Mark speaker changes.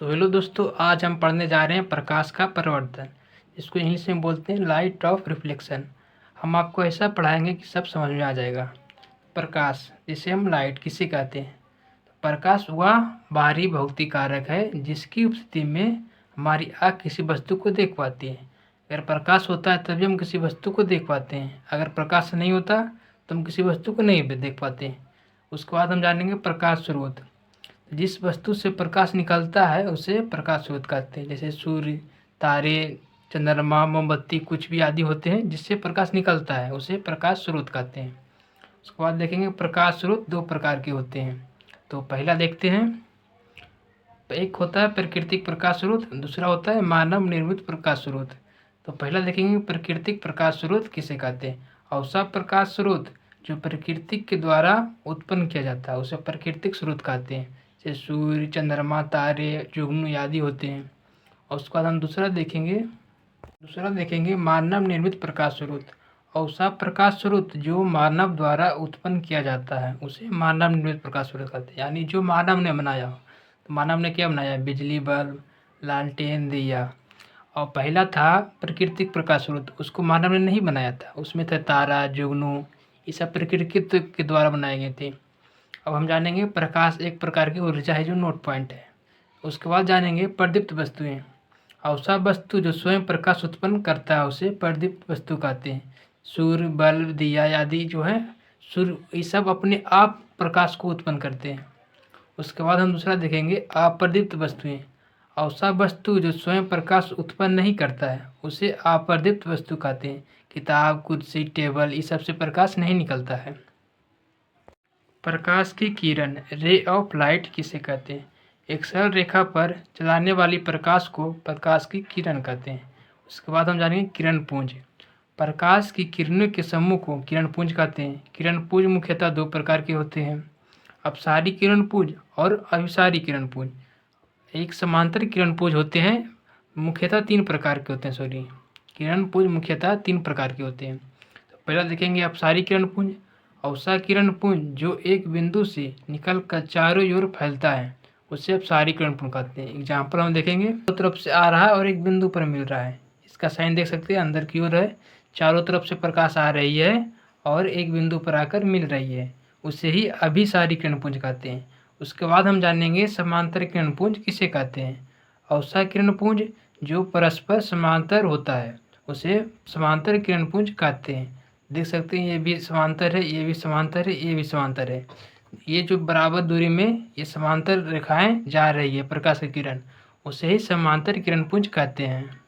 Speaker 1: तो हेलो दोस्तों, आज हम पढ़ने जा रहे हैं प्रकाश का प्रवर्धन। इसको इंग्लिश में बोलते हैं लाइट ऑफ रिफ्लेक्शन। हम आपको ऐसा पढ़ाएंगे कि सब समझ में आ जाएगा। प्रकाश, जिसे हम लाइट किसे कहते हैं? तो प्रकाश वह बाहरी भौतिक कारक है जिसकी उपस्थिति में हमारी आँख किसी वस्तु को देख पाती है। अगर प्रकाश होता है तभी हम किसी वस्तु को देख पाते हैं। अगर प्रकाश नहीं होता तो हम किसी वस्तु को नहीं देख पाते हैं। उसके बाद हम जानेंगे प्रकाश स्रोत। जिस वस्तु से प्रकाश निकलता है उसे प्रकाश स्रोत कहते हैं। जैसे सूर्य, तारे, चंद्रमा, मोमबत्ती कुछ भी आदि होते हैं जिससे प्रकाश निकलता है उसे प्रकाश स्रोत कहते हैं। उसके बाद देखेंगे प्रकाश स्रोत दो प्रकार के होते हैं। तो पहला देखते हैं, एक होता है प्राकृतिक प्रकाश स्रोत, दूसरा होता है मानव निर्मित प्रकाश स्रोत। तो पहला देखेंगे प्राकृतिक प्रकाश स्रोत किसे कहते हैं। और सब प्रकाश स्रोत जो प्रकृति के द्वारा उत्पन्न किया जाता है उसे प्राकृतिक स्रोत कहते हैं। जैसे सूर्य, चंद्रमा, तारे, जुगनू आदि होते हैं। और उसके बाद हम दूसरा देखेंगे मानव निर्मित प्रकाश स्रोत। और सब प्रकाश स्रोत जो मानव द्वारा उत्पन्न किया जाता है उसे मानव निर्मित प्रकाश स्रोत कहते हैं। यानी जो मानव ने बनाया हो। तो मानव ने क्या बनाया? बिजली बल्ब, लालटेन, दिया। और पहला था प्राकृतिक प्रकाश स्रोत, उसको मानव ने नहीं बनाया था। उसमें था तारा, जुगनू, ये सब प्रकृति के द्वारा बनाए गए थे। अब हम जानेंगे प्रकाश एक प्रकार की ऊर्जा है जो नोट पॉइंट है। उसके बाद जानेंगे प्रदीप्त वस्तुएं। और सब वस्तु जो स्वयं प्रकाश उत्पन्न करता है उसे प्रदीप्त वस्तु कहते हैं। सूर्य, बल्ब, दिया आदि जो है, सूर्य, ये सब अपने आप प्रकाश को उत्पन्न करते हैं। उसके बाद हम दूसरा देखेंगे अप्रदीप्त वस्तुएं। और सब वस्तु जो स्वयं प्रकाश उत्पन्न नहीं करता है उसे अप्रदीप्त वस्तु कहते हैं। किताब, कुर्सी, टेबल, ये सब से प्रकाश नहीं निकलता है। प्रकाश की किरण, रे ऑफ लाइट किसे कहते हैं? एक सरल रेखा पर चलाने वाली प्रकाश को प्रकाश की किरण कहते हैं। उसके बाद हम जानेंगे किरण पुंज। प्रकाश की किरणों के समूह को किरण पुंज कहते हैं। किरण पुंज मुख्यतः दो प्रकार के होते हैं, अपसारी किरण पुंज और अभिसारी किरण पुंज। एक समांतर किरण पुंज होते हैं, मुख्यतः तीन प्रकार के होते हैं। किरण पुंज मुख्यतः तीन प्रकार के होते हैं। तो पहला देखेंगे अपसारी किरण पुंज। अवसा किरण पुंज जो एक बिंदु से निकलकर चारों ओर फैलता है उसे अपसारी किरण पुंज कहते हैं। एग्जाम्पल हम देखेंगे, दो तरफ से आ रहा है और एक बिंदु पर मिल रहा है। इसका साइन देख सकते हैं, अंदर की ओर है, चारों तरफ से प्रकाश आ रही है और एक बिंदु पर आकर मिल रही है, उसे ही अभिसारी किरण पुंज कहते हैं। उसके बाद हम जानेंगे समांतर किरण पुंज किसे कहते हैं। अवसा किरण पुंज जो परस्पर समांतर होता है उसे समांतर किरण पुंज कहते हैं। देख सकते हैं ये भी समांतर है, ये भी समांतर है, ये भी समांतर है। ये जो बराबर दूरी में ये समांतर रेखाएं जा रही है प्रकाश की किरण, उसे ही समांतर किरण पुंज कहते हैं।